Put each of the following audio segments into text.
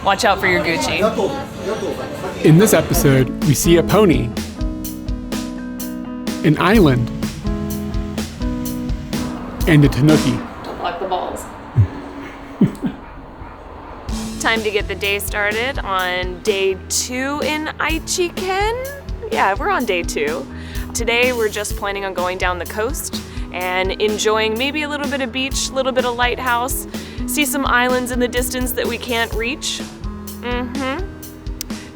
Watch out for your Gucci. In this episode, we see a pony, an island, and a tanuki. Don't block the balls. Time to get the day started on day 2 in Aichi, Ken? Yeah, we're on day 2. Today we're just planning on going down the coast and enjoying maybe a little bit of beach, a little bit of lighthouse, see some islands in the distance that we can't reach.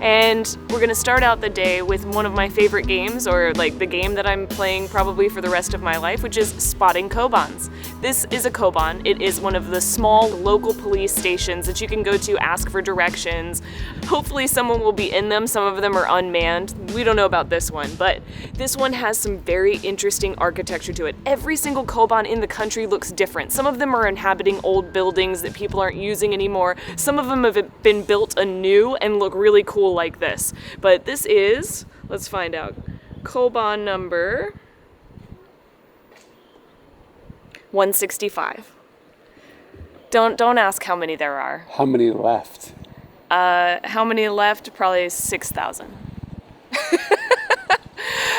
And we're gonna start out the day with one of my favorite games, or like the game that I'm playing probably for the rest of my life, which is spotting kobans. This is a koban. It is one of the small local police stations that you can go to, ask for directions. Hopefully someone will be in them. Some of them are unmanned. We don't know about this one, but this one has some very interesting architecture to it. Every single koban in the country looks different. Some of them are inhabiting old buildings that people aren't using anymore. Some of them have been built anew and look really cool like this. But this is, let's find out, koban number 165. Don't ask how many there are. How many left? How many left? Probably 6,000.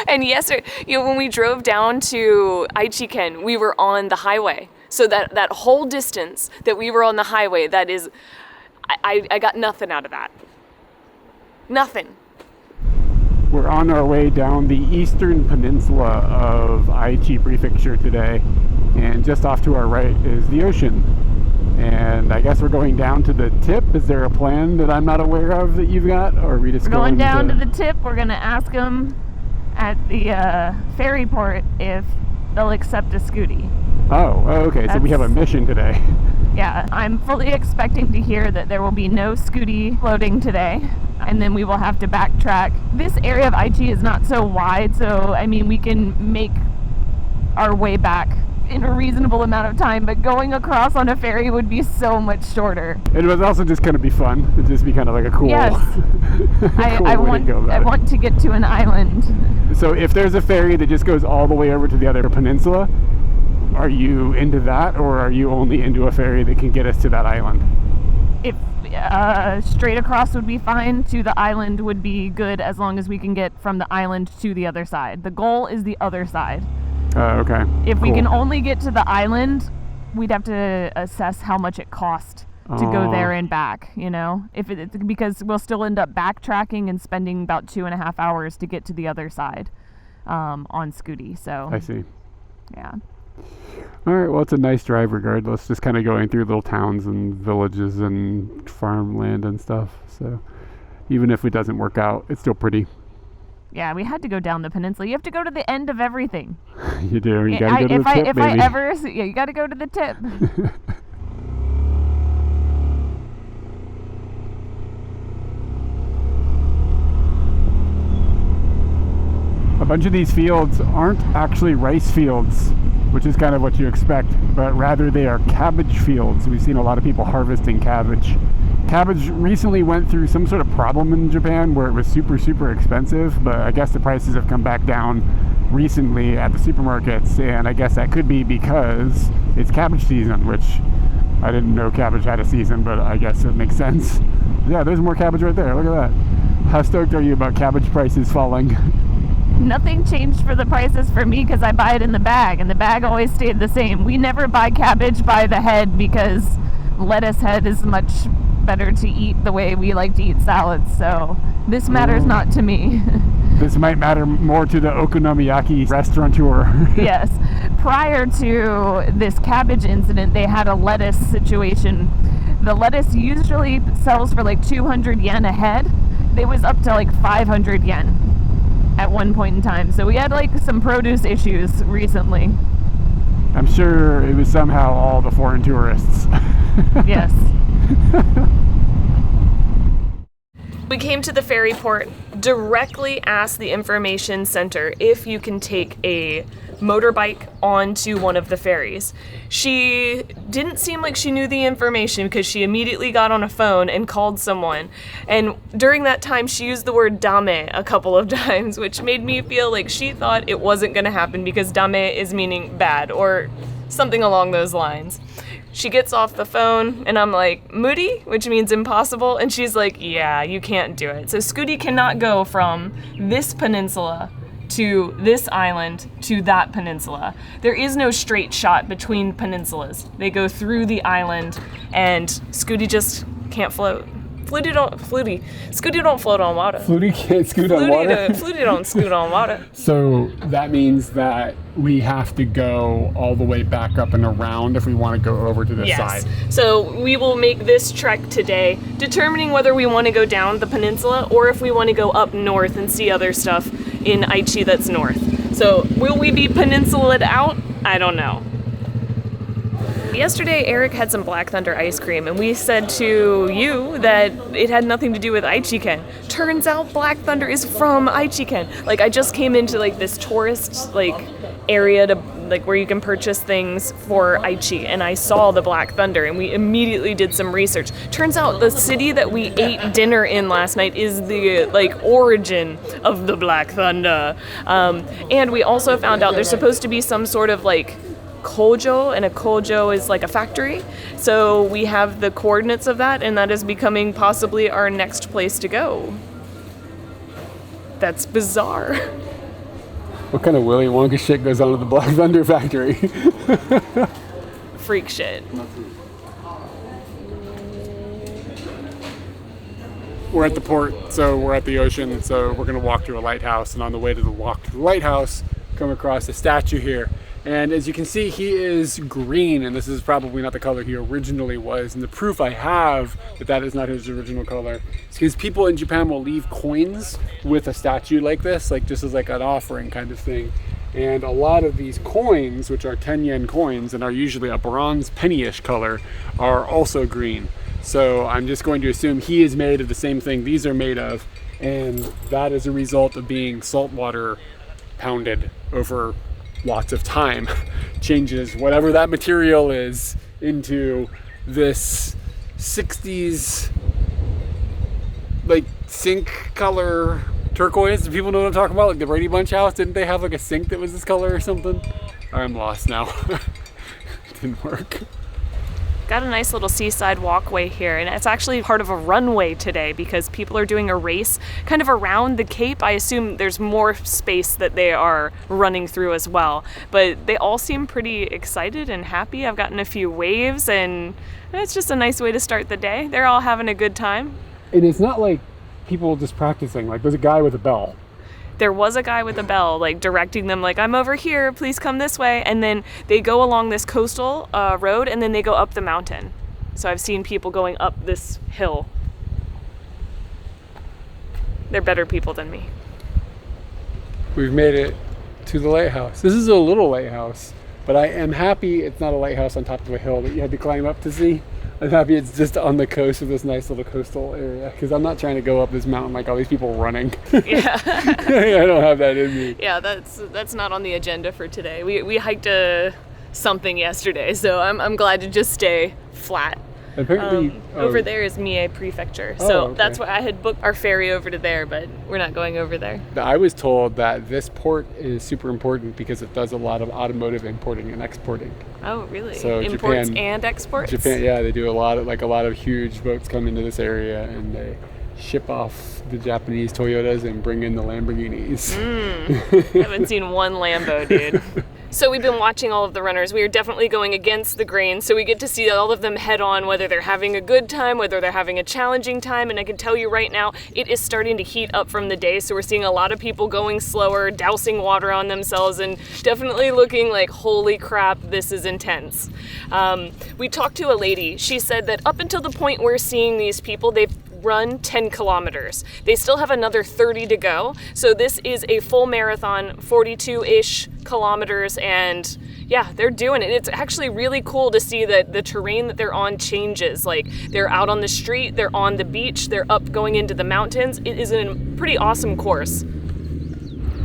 And yes, when we drove down to Aichi, we were on the highway. So that whole distance that we were on the highway, that is, I got nothing out of that. Nothing. We're on our way down the eastern peninsula of Aichi Prefecture today, and just off to our right is the ocean. And I guess we're going down to the tip. Is there a plan that I'm not aware of that you've got, or are we just going down to the tip? We're going to ask them at the ferry port if they'll accept a scooty. Oh, okay. So we have a mission today. Yeah, I'm fully expecting to hear that there will be no scooty floating today, and then we will have to backtrack. This area of Aichi is not so wide, so I mean we can make our way back in a reasonable amount of time, but going across on a ferry would be so much shorter. It would also just kind of be fun. It'd just be kind of like a cool. Yes, cool I want to get to an island. So if there's a ferry that just goes all the way over to the other peninsula, are you into that, or are you only into a ferry that can get us to that island? If straight across would be fine, to the island would be good, as long as we can get from the island to the other side. The goal is the other side. Okay. If we can only get to the island, we'd have to assess how much it cost to go there and back, you know? Because we'll still end up backtracking and spending about 2.5 hours to get to the other side on Scooty, so. I see. Yeah. All right, well, it's a nice drive regardless, just kind of going through little towns and villages and farmland and stuff. So even if it doesn't work out, it's still pretty. Yeah, we had to go down the peninsula. You have to go to the end of everything. You do. You got to go to the tip, baby. You got to go to the tip. A bunch of these fields aren't actually rice fields, which is kind of what you expect, but rather they are cabbage fields. We've seen a lot of people harvesting cabbage. Cabbage recently went through some sort of problem in Japan where it was super, super expensive, but I guess the prices have come back down recently at the supermarkets, and I guess that could be because it's cabbage season, which I didn't know cabbage had a season, but I guess it makes sense. Yeah, there's more cabbage right there. Look at that. How stoked are you about cabbage prices falling? Nothing changed for the prices for me because I buy it in the bag, and the bag always stayed the same. We never buy cabbage by the head because lettuce head is much better to eat the way we like to eat salads, so this matters not to me. This might matter more to the okonomiyaki restaurateur. Yes. Prior to this cabbage incident, they had a lettuce situation. The lettuce usually sells for like 200 yen a head. It was up to like 500 yen at one point in time. So we had like some produce issues recently. I'm sure it was somehow all the foreign tourists. Yes. We came to the ferry port, directly asked the information center if you can take a motorbike onto one of the ferries. She didn't seem like she knew the information because she immediately got on a phone and called someone. And during that time, she used the word dame a couple of times, which made me feel like she thought it wasn't going to happen because dame is meaning bad or something along those lines. She gets off the phone, and I'm like, Moody, which means impossible, and she's like, yeah, you can't do it. So Scooty cannot go from this peninsula to this island to that peninsula. There is no straight shot between peninsulas. They go through the island, and Scooty just can't float. Scooty don't float on water. Flutie can't scoot on water? Flutie don't scoot on water. So that means that we have to go all the way back up and around if we want to go over to this side. So we will make this trek today, determining whether we want to go down the peninsula or if we want to go up north and see other stuff in Aichi that's north. So will we be peninsulaed out? I don't know. Yesterday, Eric had some Black Thunder ice cream, and we said to you that it had nothing to do with Aichi-ken. Turns out Black Thunder is from Aichi-ken. Like, I just came into, like, this tourist, like, area to, like, where you can purchase things for Aichi, and I saw the Black Thunder, and we immediately did some research. Turns out the city that we ate dinner in last night is the, like, origin of the Black Thunder. And we also found out there's supposed to be some sort of, like, kojo, and a kojo is like a factory. So we have the coordinates of that, and that is becoming possibly our next place to go. That's bizarre. What kind of Willy Wonka shit goes on at the Black Thunder factory? Freak shit. We're at the port, so we're at the ocean, so we're gonna walk to a lighthouse, and on the way to the walk to the lighthouse, come across a statue here. And as you can see, he is green, and this is probably not the color he originally was. And the proof I have that that is not his original color is because people in Japan will leave coins with a statue like this, like just as like an offering kind of thing. And a lot of these coins, which are 10 yen coins and are usually a bronze penny-ish color, are also green. So I'm just going to assume he is made of the same thing these are made of, and that is a result of being saltwater pounded over lots of time. Changes whatever that material is into this 60s like sink color turquoise. Do people know what I'm talking about? Like the Brady Bunch house, didn't they have like a sink that was this color or something? I'm lost now. Didn't work. Got a nice little seaside walkway here, and it's actually part of a runway today because people are doing a race kind of around the Cape. I assume there's more space that they are running through as well, but they all seem pretty excited and happy. I've gotten a few waves, and it's just a nice way to start the day. They're all having a good time. And it's not like people just practicing, like there's a guy with a bell. There was a guy with a bell, like directing them, like, I'm over here, please come this way. And then they go along this coastal road, and then they go up the mountain. So I've seen people going up this hill. They're better people than me. We've made it to the lighthouse. This is a little lighthouse, but I am happy it's not a lighthouse on top of a hill that you had to climb up to see. I'm happy it's just on the coast of this nice little coastal area, because I'm not trying to go up this mountain like all these people running. Yeah. I don't have that in me. Yeah, that's not on the agenda for today. We hiked something yesterday, so I'm glad to just stay flat. Apparently, over there is Mie Prefecture, so okay. That's why I had booked our ferry over to there, but we're not going over there. I was told that this port is super important because it does a lot of automotive importing and exporting. Oh, really? So imports Japan, and exports? Japan, yeah, they do a lot of huge boats come into this area, and they ship off the Japanese Toyotas and bring in the Lamborghinis. I haven't seen one Lambo, dude. So we've been watching all of the runners. We are definitely going against the grain, so we get to see all of them head on, whether they're having a good time, whether they're having a challenging time, and I can tell you right now, it is starting to heat up from the day, so we're seeing a lot of people going slower, dousing water on themselves, and definitely looking like, holy crap, this is intense. We talked to a lady. She said that up until the point we're seeing these people, they've run 10 kilometers. They still have another 30 to go. So this is a full marathon, 42-ish kilometers, and yeah, they're doing it. It's actually really cool to see that the terrain that they're on changes. Like, they're out on the street, they're on the beach, they're up going into the mountains. It is a pretty awesome course.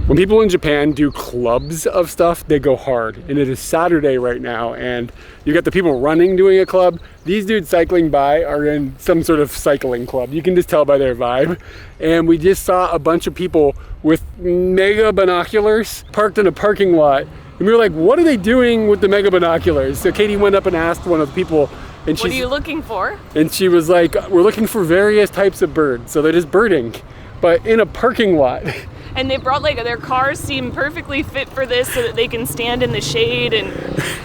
When people in Japan do clubs of stuff, they go hard. And it is Saturday right now, and you got the people running doing a club. These dudes cycling by are in some sort of cycling club. You can just tell by their vibe. And we just saw a bunch of people with mega binoculars parked in a parking lot And we were like, what are they doing with the mega binoculars? So Katie went up and asked one of the people, and What are you looking for? And she was like, we're looking for various types of birds. So they're just birding, but in a parking lot. And they brought their cars seem perfectly fit for this so that they can stand in the shade, and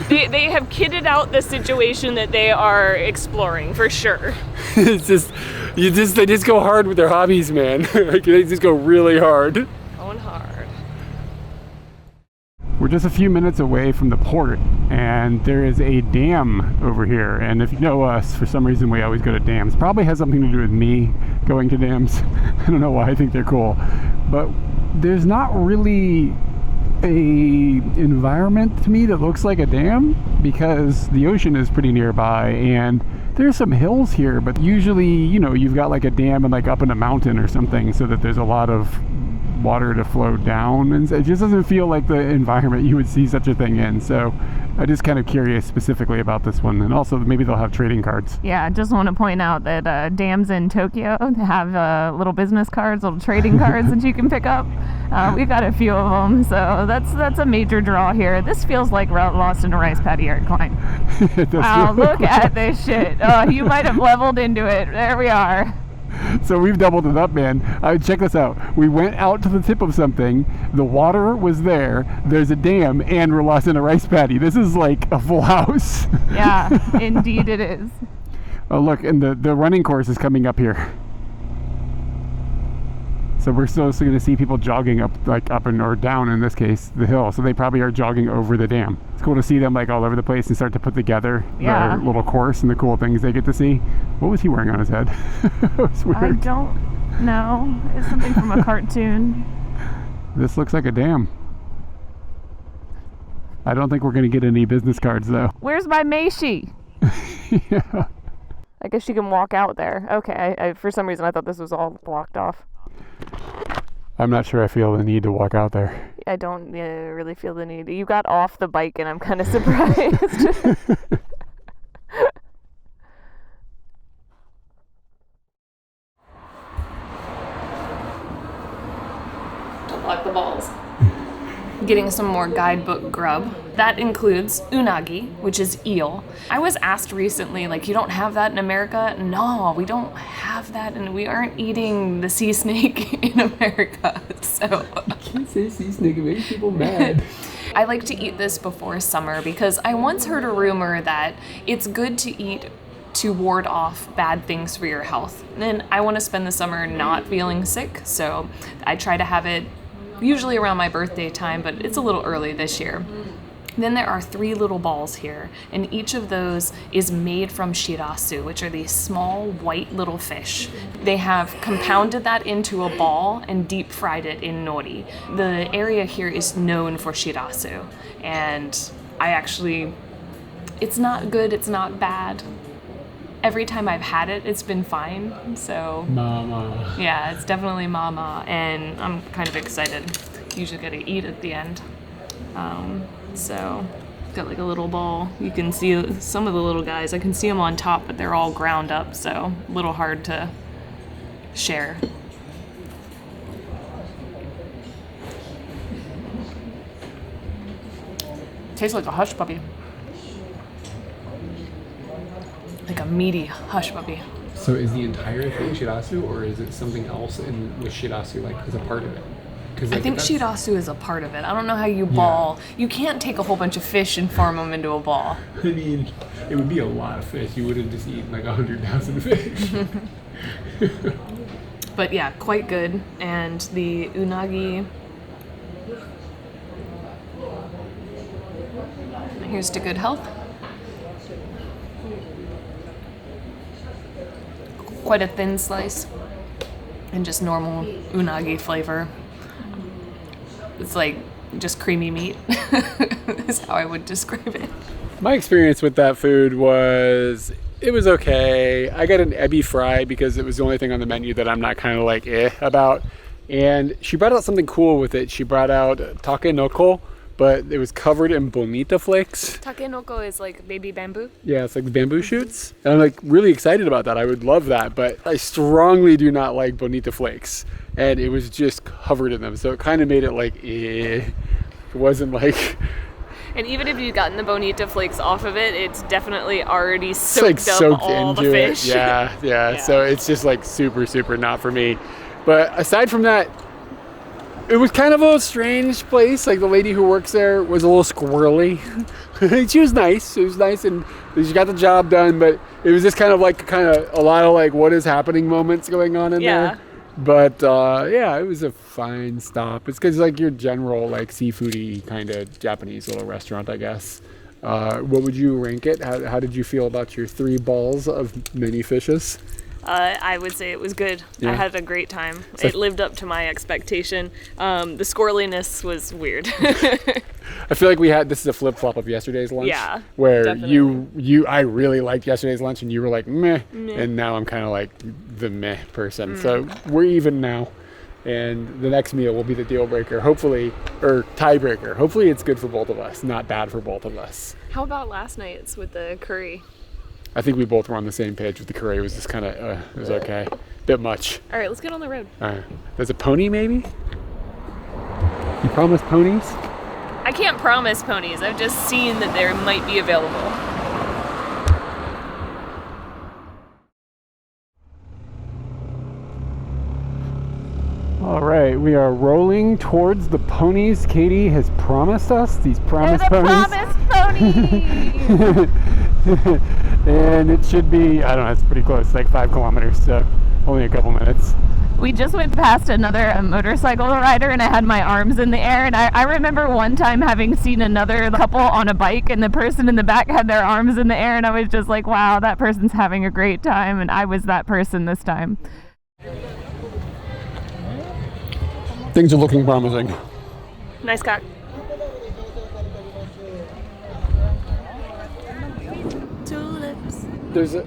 they have kitted out the situation that they are exploring for sure. It's just, they just go hard with their hobbies, man. Like, they just go really hard. Going hard. We're just a few minutes away from the port, and there is a dam over here. And if you know us, for some reason we always go to dams. Probably has something to do with me going to dams. I don't know why, I think they're cool. But there's not really a environment to me that looks like a dam, because the ocean is pretty nearby, and there's some hills here, but usually, you know, you've got like a dam and like up in a mountain or something, so that there's a lot of water to flow down, and it just doesn't feel like the environment you would see such a thing in. So I'm just kind of curious specifically about this one, and also maybe they'll have trading cards. Yeah, I just want to point out that dams in Tokyo have little business cards, little trading cards that you can pick up. We've got a few of them, so that's a major draw here. This feels like Lost in a Rice Paddy Art Klein. Wow, look at this shit. Oh, you might have leveled into it. There we are. So we've doubled it up, man. Check this out. We went out to the tip of something. The water was there. There's a dam, and we're lost in a rice paddy. This is like a full house. Yeah, indeed it is. Oh, look, and the running course is coming up here. So we're still going to see people jogging up or down, in this case, the hill. So they probably are jogging over the dam. It's cool to see them like all over the place and start to put together their little course and the cool things they get to see. What was he wearing on his head? It was weird. I don't know. It's something from a cartoon. This looks like a dam. I don't think we're going to get any business cards, though. Where's my Meishi? Yeah. I guess you can walk out there. Okay, I for some reason I thought this was all blocked off. I'm not sure I feel the need to walk out there. I don't really feel the need. You got off the bike and I'm kind of surprised. Don't block the balls. Getting some more guidebook grub. That includes unagi, which is eel. I was asked recently, like, you don't have that in America? No, we don't have that, and we aren't eating the sea snake in America, so. You can't say sea snake, it makes people mad. I like to eat this before summer because I once heard a rumor that it's good to eat to ward off bad things for your health. And I want to spend the summer not feeling sick, so I try to have it usually around my birthday time, but it's a little early this year. Then there are 3 little balls here, and each of those is made from shirasu, which are these small white little fish. They have compounded that into a ball and deep fried it in nori. The area here is known for shirasu, and it's not good, it's not bad. Every time I've had it, it's been fine, so. Mama. Yeah, it's definitely mama, and I'm kind of excited. Usually gotta eat at the end. So, got like a little ball. You can see some of the little guys. I can see them on top, but they're all ground up, so a little hard to share. Tastes like a hush puppy. Like a meaty hush puppy. So is the entire thing shirasu, or is it something else with shirasu, like, as a part of it? I think shirasu is a part of it. I don't know how you ball. Yeah. You can't take a whole bunch of fish and form them into a ball. I mean, it would be a lot of fish. You wouldn't just eat like 100,000 fish. But yeah, quite good. And the unagi. Here's to good health. Quite a thin slice. And just normal unagi flavor. It's like just creamy meat is how I would describe it. My experience with that food was, it was okay. I got an ebi fry because it was the only thing on the menu that I'm not kind of like about. And she brought out something cool with it. She brought out takenoko, but it was covered in bonita flakes. Takenoko is like baby bamboo? Yeah, it's like bamboo shoots. And I'm like really excited about that. I would love that, but I strongly do not like bonita flakes. And it was just covered in them. So it kind of made it like, It wasn't like And even if you've gotten the bonita flakes off of it, it's definitely already It's like soaked up all into the fish. it. Yeah. So it's just like super, super not for me. But aside from that, it was kind of a strange place. Like the lady who works there was a little squirrely. She was nice. It was nice and she got the job done, but it was just kind of a lot of like what is happening moments going on in there. But yeah, it was a fine stop. It's because like your general like seafoody kind of Japanese little restaurant, I guess. What would you rank it? How did you feel about your 3 balls of mini fishes? I would say it was good. Yeah. I had a great time. It lived up to my expectation. The squirreliness was weird. I feel like this is a flip-flop of yesterday's lunch. Yeah, where definitely. I really liked yesterday's lunch and you were like meh. And now I'm kind of like the meh person. So we're even now. And the next meal will be the deal breaker, hopefully, or tiebreaker. Hopefully it's good for both of us, not bad for both of us. How about last night's with the curry? I think we both were on the same page with the curry. It was just kind of, it was okay. Bit much. All right, let's get on the road. All right. There's a pony, maybe? You promised ponies? I can't promise ponies. I've just seen that there might be available. All right, we are rolling towards the ponies Katie has promised us. These promised ponies. Promised ponies! And it should be, I don't know, it's pretty close, like 5 kilometers, so only a couple minutes. We just went past another motorcycle rider and I had my arms in the air, and I remember one time having seen another couple on a bike and the person in the back had their arms in the air, and I was just like, wow, that person's having a great time, and I was that person this time. Things are looking promising. Nice cock. Tulips. There's a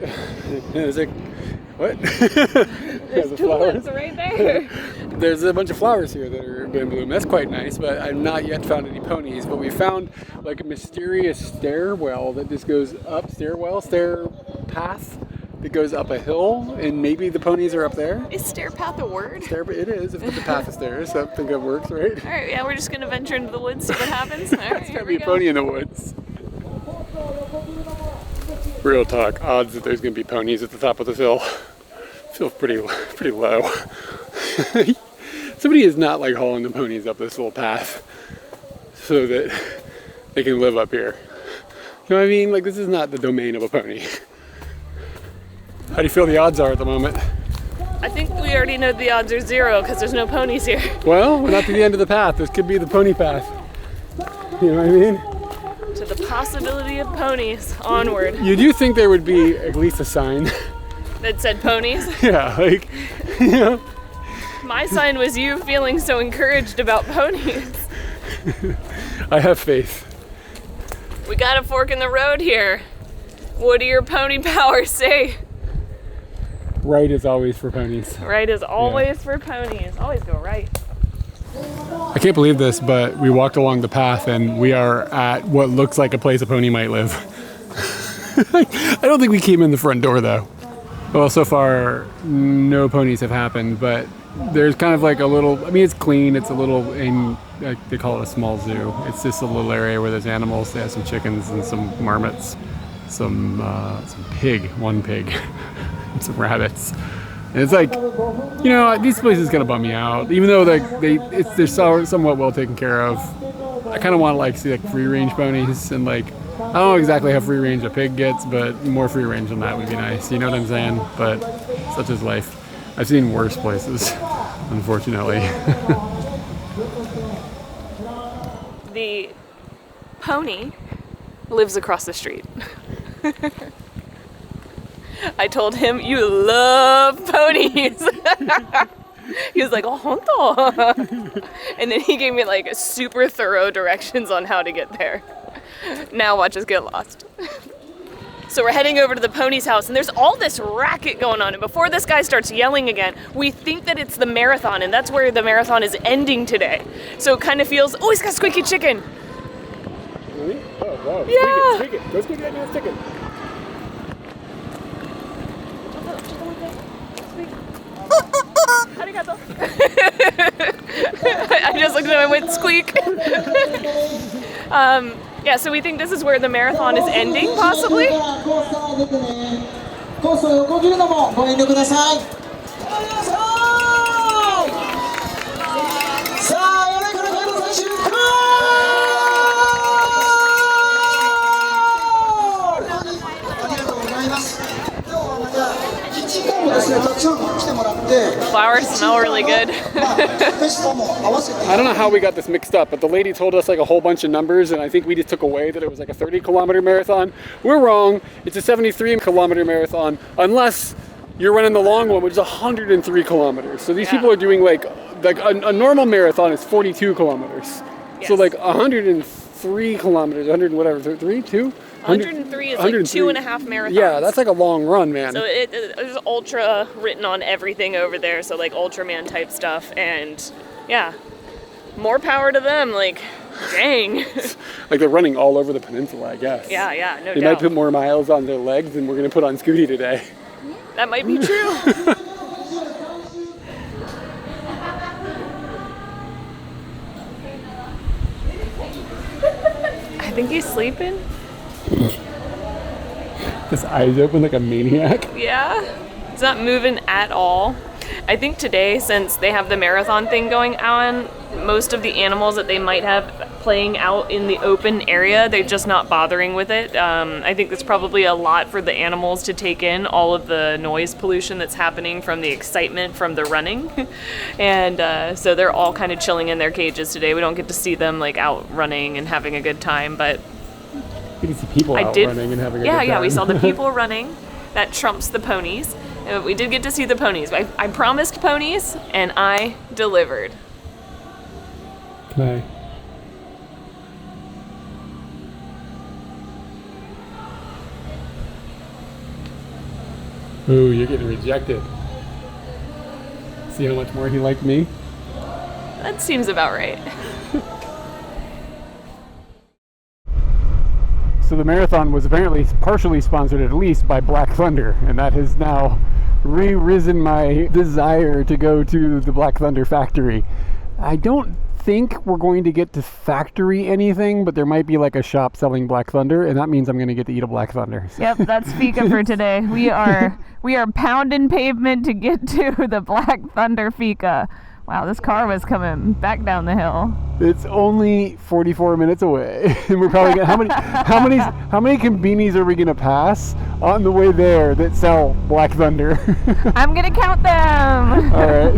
what? There's tulips right there. There's a bunch of flowers here that are in bloom. That's quite nice, but I've not yet found any ponies. But we found like a mysterious stairwell that just goes up, stair path that goes up a hill, and maybe the ponies are up there. Is stair path a word? It is, if the path is stairs, so I think it works, right? All right, yeah, we're just gonna venture into the woods, see what happens. All right, There's here gotta we be a go. pony in the woods. Real talk, odds that there's gonna be ponies at the top of this hill feels pretty low. Somebody is not like hauling the ponies up this little path so that they can live up here. You know what I mean? Like, this is not the domain of a pony. How do you feel the odds are at the moment? I think we already know the odds are 0 because there's no ponies here. Well, we're not to the end of the path. This could be the pony path. You know what I mean? To the possibility of ponies. Onward. You do think there would be at least a sign. That said ponies. Yeah, like, you know. My sign was you feeling so encouraged about ponies. I have faith. We got a fork in the road here. What do your pony powers say? Right is always for ponies. Right is always for ponies. Always go right. I can't believe this, but we walked along the path and we are at what looks like a place a pony might live. I don't think we came in the front door though. Well, so far, no ponies have happened, but there's kind of like a little, I mean, it's clean. It's a little, they call it a small zoo. It's just a little area where there's animals. They have some chickens and some marmots, some one pig, and some rabbits. And it's like, you know, these places kind of bum me out. Even though they're somewhat well taken care of, I kind of want to like see like free range ponies, and like, I don't know exactly how free range a pig gets, but more free range than that would be nice. You know what I'm saying? But such is life. I've seen worse places, unfortunately. The pony lives across the street. I told him, you love ponies. He was like, oh, honto. And then he gave me like super thorough directions on how to get there. Now watch us get lost. So we're heading over to the pony's house, and there's all this racket going on. And before this guy starts yelling again, we think that it's the marathon, and that's where the marathon is ending today. So it kind of feels, oh, he's got squeaky chicken. Really? Oh, wow. Yeah. Squeak it. Go squeak that man's chicken. Arigato. I just looked at him and went squeak. Yeah, so we think this is where the marathon is ending, possibly. コースを横切るのもご遠慮ください。さあ、米倉健吾選手、ゴール！ありがとうございます。今日はまたキッチンカーもですね、たくさん来てもらって。Flowers smell really good. フェスとも合わせて。I don't know how we got this mixed up, but the lady told us like a whole bunch of numbers, and I think we just took away that it was like a 30-kilometer marathon. We're wrong. It's a 73-kilometer marathon, unless you're running the long one, which is 103 kilometers. So these people are doing like a normal marathon is 42 kilometers. Yes. So like 103 kilometers, 100 whatever, 3, 2? 103 is like 2.5 marathons. Yeah, that's like a long run, man. So there's ultra written on everything over there, so like Ultraman type stuff, and yeah, more power to them. Like, dang. Like they're running all over the peninsula, I guess. Yeah, no doubt. They might put more miles on their legs than we're going to put on Scooty today. That might be true. I think he's sleeping. His eyes open like a maniac. Yeah, he's not moving at all. I think today, since they have the marathon thing going on, most of the animals that they might have playing out in the open area, they're just not bothering with it. I think that's probably a lot for the animals to take in, all of the noise pollution that's happening from the excitement from the running. And so they're all kind of chilling in their cages today. We don't get to see them like out running and having a good time, but you can see people out running and having a good time. Yeah, we saw the people running. That trumps the ponies. We did get to see the ponies. I promised ponies, and I delivered. Okay. Ooh, you're getting rejected. See how much more he liked me? That seems about right. So the marathon was apparently partially sponsored at least by Black Thunder, and that has now re-risen my desire to go to the Black Thunder factory. I don't think we're going to get to factory anything, but there might be like a shop selling Black Thunder, and that means I'm going to get to eat a Black Thunder. So. Yep, that's Fika for today. We are pounding pavement to get to the Black Thunder Fika. Wow, this car was coming back down the hill. It's only 44 minutes away, and we're probably gonna, how many convenies are we gonna pass on the way there that sell Black Thunder? I'm gonna count them. All right.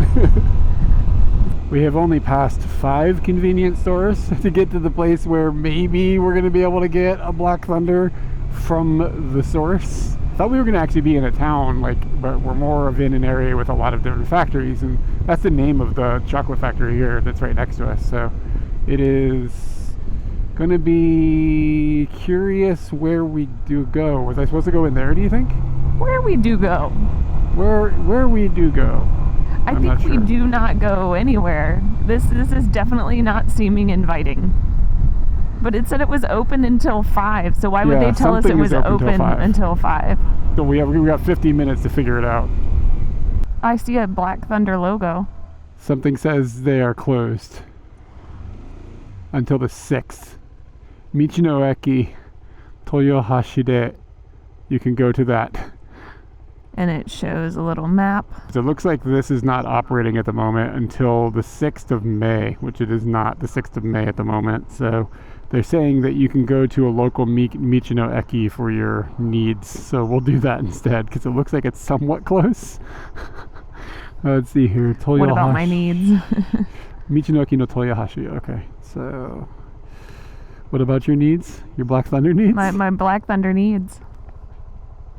We have only passed 5 convenience stores to get to the place where maybe we're gonna be able to get a Black Thunder from the source. Thought we were going to actually be in a town, but we're more of in an area with a lot of different factories, and that's the name of the chocolate factory here that's right next to us. So it is going to be curious where we do go. Was I supposed to go in there, do you think? Where we do go? Where we do go? I think we do not go anywhere. This is definitely not seeming inviting. But it said it was open until 5, so why would they tell us it was open until 5? So we got 15 minutes to figure it out. I see a Black Thunder logo. Something says they are closed until the 6th. Michino Eki Toyohashi de. You can go to that. And it shows a little map. So it looks like this is not operating at the moment until the 6th of May, which it is not the 6th of May at the moment. So they're saying that you can go to a local Michino Eki for your needs. So we'll do that instead because it looks like it's somewhat close. Let's see here. Toyohashi. What about my needs? Michino Eki no Toyohashi. Okay. So what about your needs? Your Black Thunder needs? My Black Thunder needs.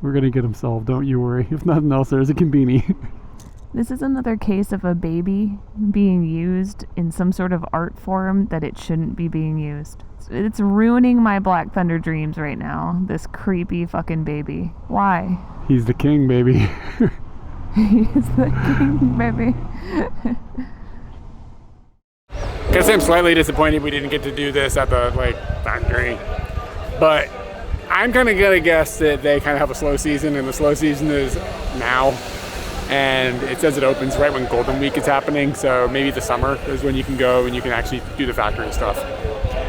We're going to get them solved, don't you worry. If nothing else, there's a convenie. This is another case of a baby being used in some sort of art form that it shouldn't be being used. It's ruining my Black Thunder dreams right now, this creepy fucking baby. Why? He's the king, baby. He's the king, baby. I guess I'm slightly disappointed we didn't get to do this at the factory. But I'm kind of gonna guess that they kind of have a slow season, and the slow season is now. And it says it opens right when Golden Week is happening, so maybe the summer is when you can go and you can actually do the factory stuff.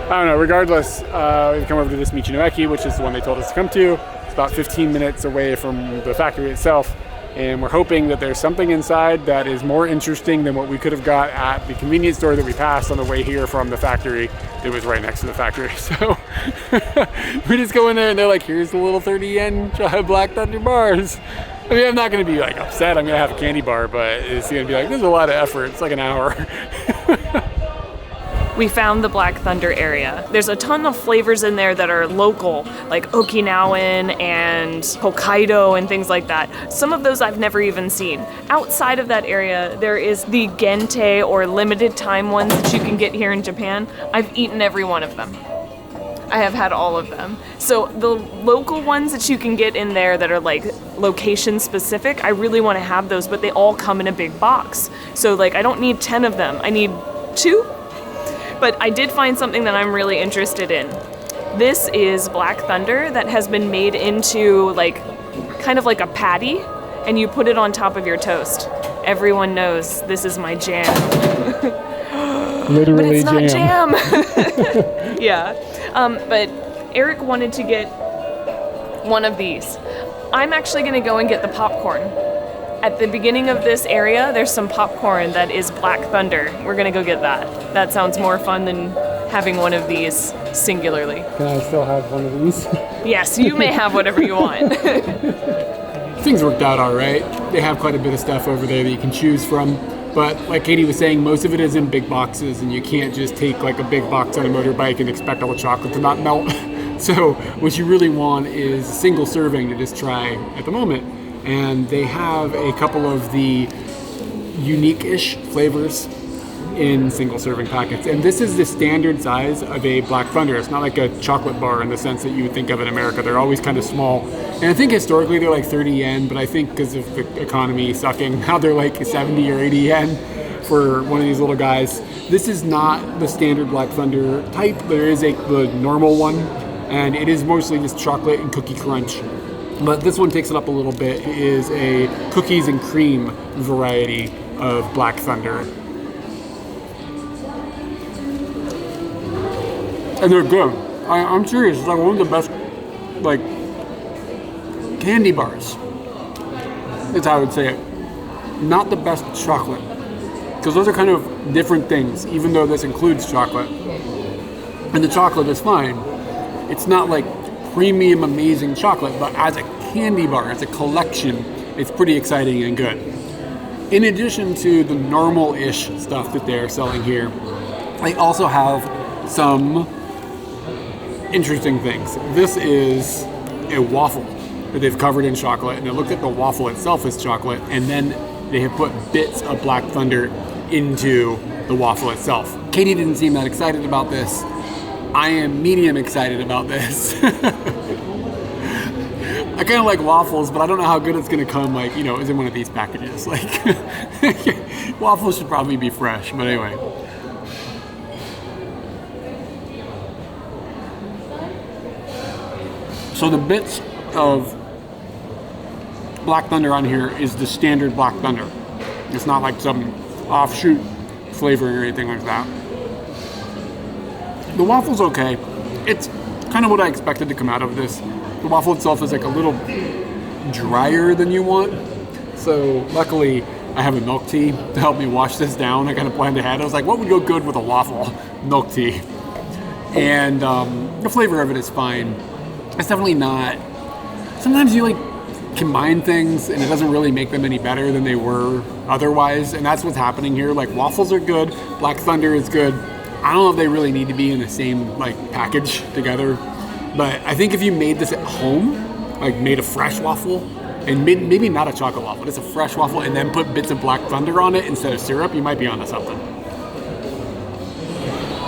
I don't know. Regardless, we've come over to this Michinoeki, which is the one they told us to come to. It's about 15 minutes away from the factory itself. And we're hoping that there's something inside that is more interesting than what we could have got at the convenience store that we passed on the way here from the factory that was right next to the factory. So we just go in there and they're like, here's the little 30 yen Black Thunder bars. I mean, I'm not going to be like upset. I'm going to have a candy bar, but it's going to be like, this is a lot of effort. It's like an hour. We found the Black Thunder area. There's a ton of flavors in there that are local, like Okinawan and Hokkaido and things like that. Some of those I've never even seen. Outside of that area, there is the Gente or limited time ones that you can get here in Japan. I've eaten every one of them. I have had all of them. So the local ones that you can get in there that are like location specific, I really want to have those, but they all come in a big box. So like I don't need 10 of them. I need 2. But I did find something that I'm really interested in. This is Black Thunder that has been made into like kind of like a patty, and you put it on top of your toast. Everyone knows this is my jam. Literally but it's not jam. Yeah. But Eric wanted to get one of these. I'm actually gonna go and get the popcorn. At the beginning of this area, there's some popcorn that is Black Thunder. We're gonna go get that. That sounds more fun than having one of these singularly. Can I still have one of these? Yes, you may have whatever you want. Things worked out all right. They have quite a bit of stuff over there that you can choose from. But like Katie was saying, most of it is in big boxes, and you can't just take like a big box on a motorbike and expect all the chocolate to not melt. So what you really want is a single serving to just try at the moment. And they have a couple of the unique-ish flavors in single serving packets. And this is the standard size of a Black Thunder. It's not like a chocolate bar in the sense that you would think of in America. They're always kind of small. And I think historically they're like 30 yen, but I think because of the economy sucking, now they're like 70 or 80 yen for one of these little guys. This is not the standard Black Thunder type. There is the normal one, and it is mostly just chocolate and cookie crunch. But this one takes it up a little bit. It is a cookies and cream variety of Black Thunder. And they're good. I'm serious. It's like one of the best, like, candy bars. That's how I would say it. Not the best chocolate. Because those are kind of different things, even though this includes chocolate. And the chocolate is fine. It's not like premium amazing chocolate, but as a candy bar, as a collection, it's pretty exciting and good. In addition to the normal-ish stuff that they're selling here, they also have some interesting things. This is a waffle that they've covered in chocolate, and it looked at the waffle itself as chocolate, and then they have put bits of Black Thunder into the waffle itself. Katie didn't seem that excited about this. I am medium excited about this. I kind of like waffles, but I don't know how good it's going to come, like, you know, is in one of these packages. Like, waffles should probably be fresh, but anyway. So the bits of Black Thunder on here is the standard Black Thunder. It's not like some offshoot flavoring or anything like that. The waffle's okay. It's kind of what I expected to come out of this. The waffle itself is like a little drier than you want. So luckily I have a milk tea to help me wash this down. I kind of planned ahead. I was like, what would go good with a waffle? Milk tea. And the flavor of it is fine. It's definitely not. Sometimes you like combine things and it doesn't really make them any better than they were otherwise. And that's what's happening here. Like waffles are good. Black Thunder is good. I don't know if they really need to be in the same like package together. But I think if you made this at home, like made a fresh waffle, and maybe not a chocolate waffle, just a fresh waffle, and then put bits of Black Thunder on it instead of syrup, you might be onto something.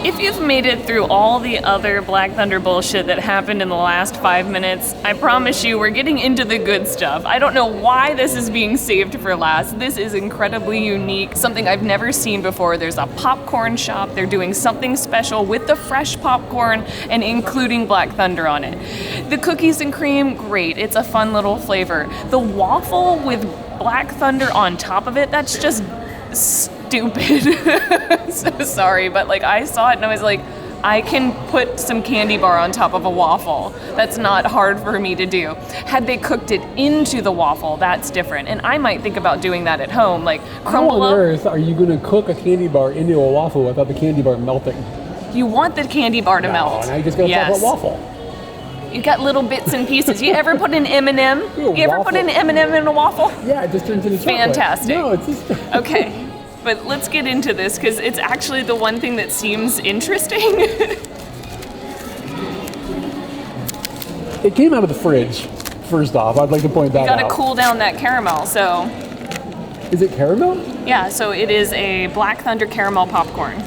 If you've made it through all the other Black Thunder bullshit that happened in the last 5 minutes, I promise you we're getting into the good stuff. I don't know why this is being saved for last. This is incredibly unique, something I've never seen before. There's a popcorn shop. They're doing something special with the fresh popcorn and including Black Thunder on it. The cookies and cream, great. It's a fun little flavor. The waffle with Black Thunder on top of it, that's just stupid. So sorry, but like I saw it and I was like, I can put some candy bar on top of a waffle. That's not hard for me to do. Had they cooked it into the waffle, that's different. And I might think about doing that at home, like crumble How on up. earth are you going to cook a candy bar into a waffle without the candy bar melting? You want the candy bar to melt. Now you just got to talk about waffle. You got little bits and pieces. You ever put an M&M? You ever put an M&M in a waffle? Yeah, it just turns into chocolate. Fantastic. No, it's just... Okay, but let's get into this because it's actually the one thing that seems interesting. It came out of the fridge, first off. I'd like to point that out. Got to cool down that caramel, so... Is it caramel? Yeah, so it is a Black Thunder caramel popcorn.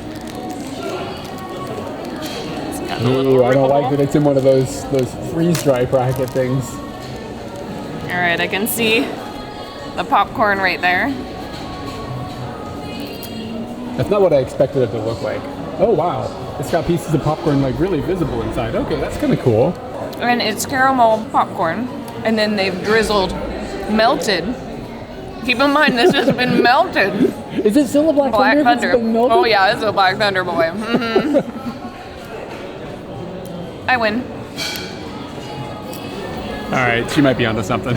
Ooh, I don't like that it's in one of those freeze-dry bracket things. All right, I can see the popcorn right there. That's not what I expected it to look like. Oh, wow. It's got pieces of popcorn like really visible inside. Okay, that's kind of cool. And it's caramel popcorn, and then they've drizzled melted. Keep in mind, this has been melted. Is it still a Black Thunder? Thunder. It's been melted? Oh yeah, it's a Black Thunder boy. Mm-hmm. I win. All right, she might be onto something.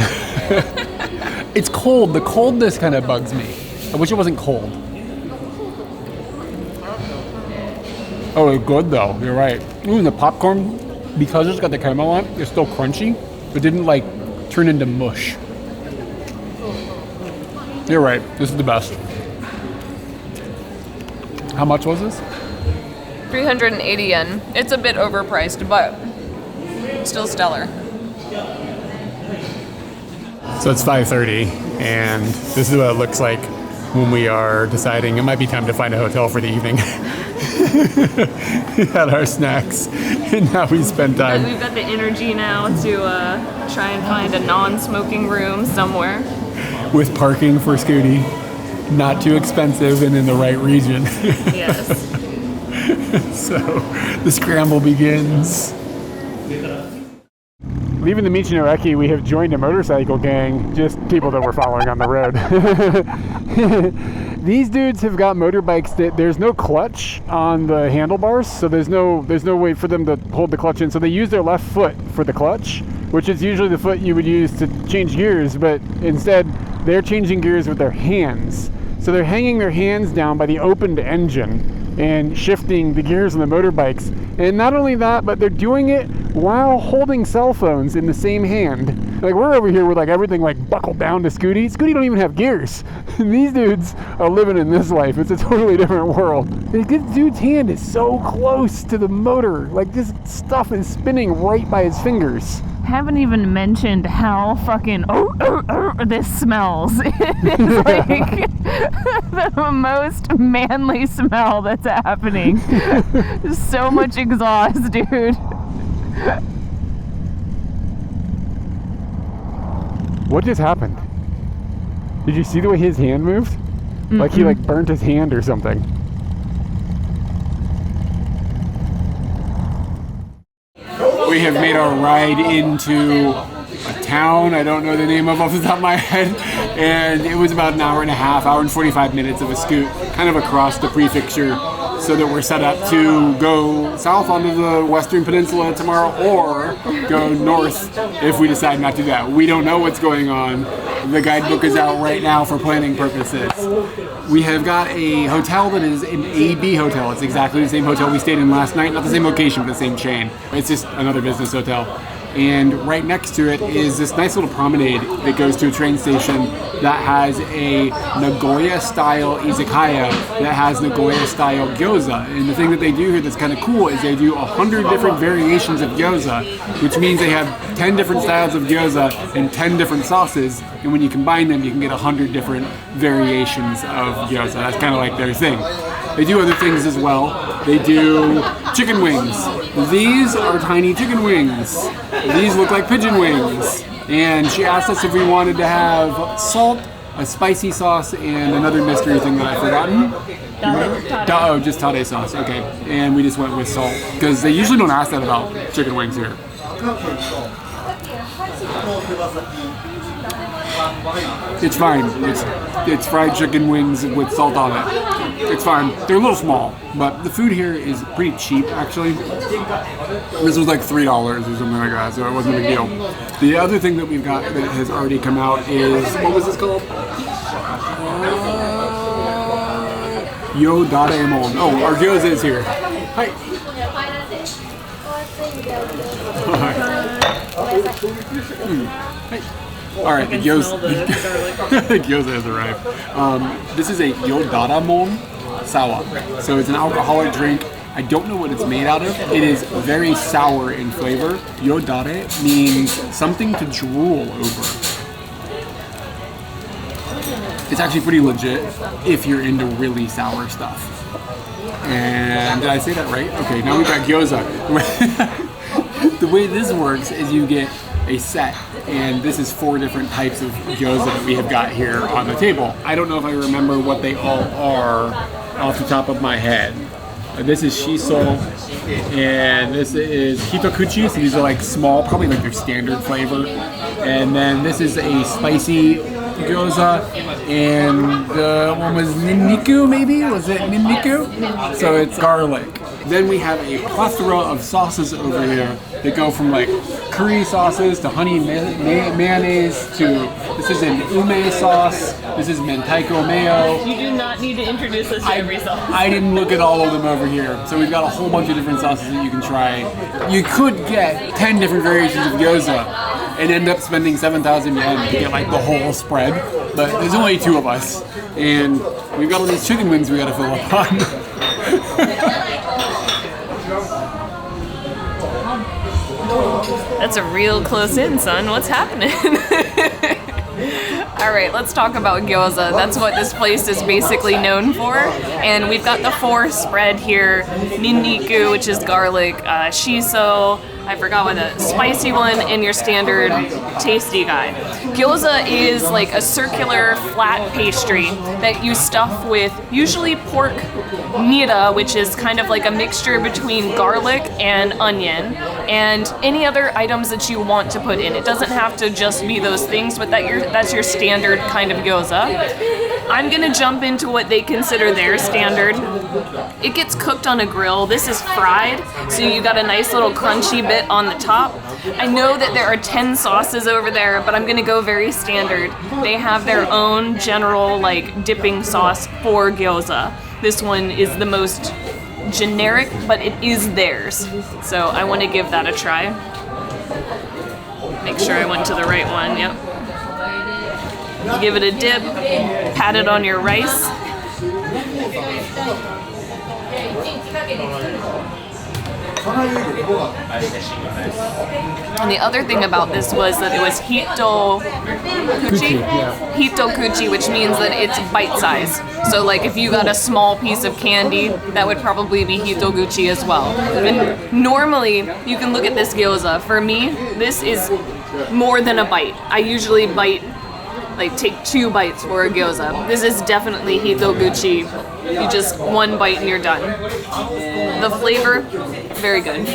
It's cold. The coldness kind of bugs me. I wish it wasn't cold. Oh, it's good though. You're right. Ooh, the popcorn, because it's got the caramel on it, it's still crunchy. It didn't like turn into mush. You're right. This is the best. How much was this? 380 yen. It's a bit overpriced, but still stellar. So it's 5:30, and this is what it looks like when we are deciding it might be time to find a hotel for the evening. We had our snacks, and now we spend time. We've got the energy now to try and find a non-smoking room somewhere. With parking for Scooty, not too expensive and in the right region. Yes. So the scramble begins. Leaving the Michino Eki, we have joined a motorcycle gang, just people that we're following on the road. These dudes have got motorbikes that there's no clutch on the handlebars, so there's no way for them to hold the clutch in. So they use their left foot for the clutch, which is usually the foot you would use to change gears, but instead they're changing gears with their hands. So they're hanging their hands down by the opened engine and shifting the gears on the motorbikes. And not only that, but they're doing it while holding cell phones in the same hand. Like, we're over here with like everything like buckled down to Scooty. Scooty don't even have gears. And these dudes are living in this life. It's a totally different world. This dude's hand is so close to the motor. Like, this stuff is spinning right by his fingers. Haven't even mentioned how fucking this smells. It's like the most manly smell that's happening. So much exhaust, dude. What just happened? Did you see the way his hand moved? Mm-mm. Like he like burnt his hand or something. We have made our ride into a town I don't know the name of off the top of my head, and it was about an hour and 45 minutes of a scoot kind of across the prefecture, so that we're set up to go south onto the western peninsula tomorrow or go north if we decide not to do that. We don't know what's going on. The guidebook is out right now for planning purposes. We have got a hotel that is an AB hotel. It's exactly the same hotel we stayed in last night, not the same location, but the same chain. It's just another business hotel. And right next to it is this nice little promenade that goes to a train station that has a Nagoya-style izakaya that has Nagoya-style gyoza. And the thing that they do here that's kind of cool is they do 100 different variations of gyoza, which means they have 10 different styles of gyoza and 10 different sauces. And when you combine them, you can get 100 different variations of gyoza. That's kind of like their thing. They do other things as well. They do chicken wings. These are tiny chicken wings. These look like pigeon wings. And she asked us if we wanted to have salt, a spicy sauce, and another mystery thing that I've forgotten. Oh, just tade sauce. Okay. And we just went with salt because they usually don't ask that about chicken wings here. It's fine. It's fried chicken wings with salt on it. It's fine. They're a little small, but the food here is pretty cheap, actually. This was like $3 or something like that, so it wasn't a big deal. The other thing that we've got that has already come out is, what was this called? Yo Doraemon. Oh, our gyoza is here. Hi. Hi. All right, the gyoza, the gyoza has arrived. This is a Yodaramon Sawa. So it's an alcoholic drink. I don't know what it's made out of. It is very sour in flavor. Yodare means something to drool over. It's actually pretty legit if you're into really sour stuff. And did I say that right? Okay, now we've got gyoza. The way this works is you get a set, and this is 4 different types of gyoza that we have got here on the table. I don't know if I remember what they all are off the top of my head. This is shiso, and this is hitokuchi, so these are like small, probably like their standard flavor. And then this is a spicy gyoza, and one was ninniku, maybe? Was it ninniku? So it's garlic. Then we have a plethora of sauces over here that go from like curry sauces to honey mayonnaise to, this is an ume sauce, this is mentaiko mayo. You do not need to introduce us to every sauce. I didn't look at all of them over here. So we've got a whole bunch of different sauces that you can try. You could get 10 different variations of gyoza and end up spending 7,000 yen to get like the whole spread. But there's only 2 of us. And we've got all these chicken wings we gotta fill up on. That's a real close in, son. What's happening? All right, let's talk about gyoza. That's what this place is basically known for. And we've got the 4 spread here. Ninniku, which is garlic, shiso, I forgot what the spicy one, and your standard tasty guy. Gyoza is like a circular flat pastry that you stuff with usually pork nira, which is kind of like a mixture between garlic and onion, and any other items that you want to put in. It doesn't have to just be those things, but that's your standard kind of gyoza. I'm gonna jump into what they consider their standard. It gets cooked on a grill. This is fried, so you got a nice little crunchy bit on the top. I know that there are 10 sauces over there, but I'm gonna go very standard. They have their own general like dipping sauce for gyoza. This one is the most generic, but it is theirs. So I want to give that a try. Make sure I went to the right one, yep. Give it a dip, pat it on your rice. And the other thing about this was that it was hitokuchi, hitokuchi, which means that it's bite size. So like if you got a small piece of candy, that would probably be hitokuchi as well. And normally you can look at this gyoza. For me, this is more than a bite. I usually take 2 bites for a gyoza. This is definitely hitokuchi. You just 1 bite and you're done. The flavor, very good.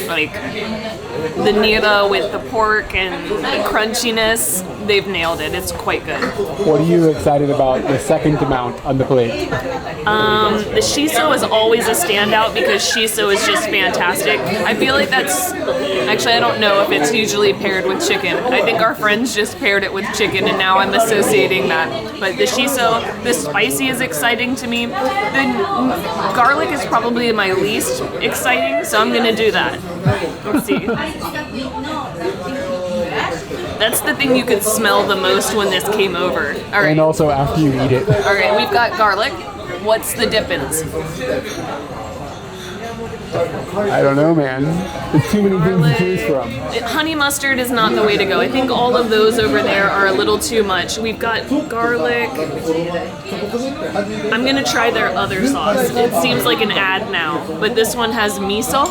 Like the nira with the pork and the crunchiness, they've nailed it. It's quite good. What are you excited about the second amount on the plate? The shiso is always a standout because shiso is just fantastic. I feel like that's, actually I don't know if it's usually paired with chicken. I think our friends just paired it with chicken and now I'm associating that. But the shiso, the spicy is exciting to me. The garlic is probably my least exciting, so I'm gonna do that. Let's see. That's the thing you could smell the most when this came over. All right. And also after you eat it. All right, we've got garlic. What's the dip-ins? I don't know, man. There's too many things to choose from. Honey mustard is not the way to go. I think all of those over there are a little too much. We've got garlic. I'm gonna try their other sauce. It seems like an ad now, but this one has miso.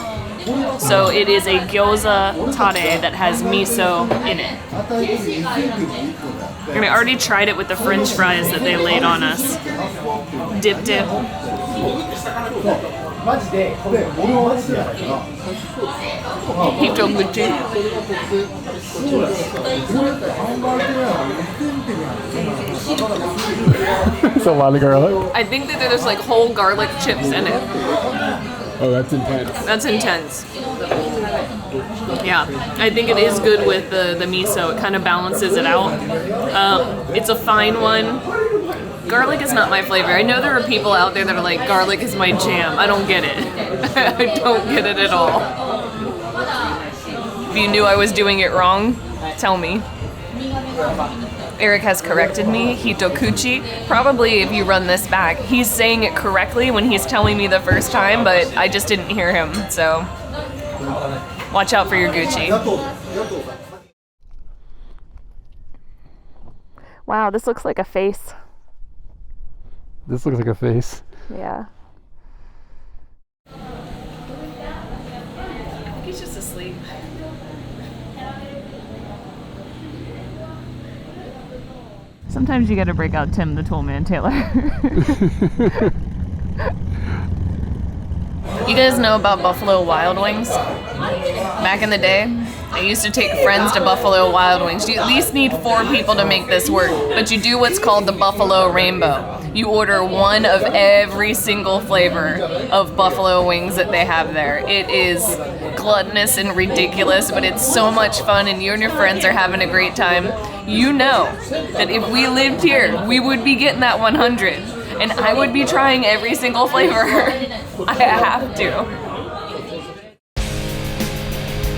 So it is a gyoza tare that has miso in it. And I already tried it with the French fries that they laid on us. Dip dip. Hitoguchi. It's a lot of garlic. I think that there's like whole garlic chips in it. Oh, that's intense. That's intense. Yeah, I think it is good with the miso. It kind of balances it out. It's a fine one. Garlic is not my flavor. I know there are people out there that are like, garlic is my jam. I don't get it. I don't get it at all. If you knew I was doing it wrong, tell me. Eric has corrected me, hitokuchi. Probably if you run this back, he's saying it correctly when he's telling me the first time, but I just didn't hear him, so watch out for your Gucci. Wow, this looks like a face. This looks like a face. Yeah. He's just asleep. Sometimes you gotta break out Tim the Toolman Taylor. You guys know about Buffalo Wild Wings? Back in the day, I used to take friends to Buffalo Wild Wings. You at least need 4 people to make this work, but you do what's called the Buffalo Rainbow. You order one of every single flavor of buffalo wings that they have there. It is gluttonous and ridiculous, but it's so much fun, and you and your friends are having a great time. You know that if we lived here, we would be getting that 100, and I would be trying every single flavor. I have to.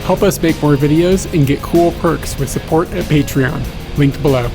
Help us make more videos and get cool perks with support at Patreon. Linked below.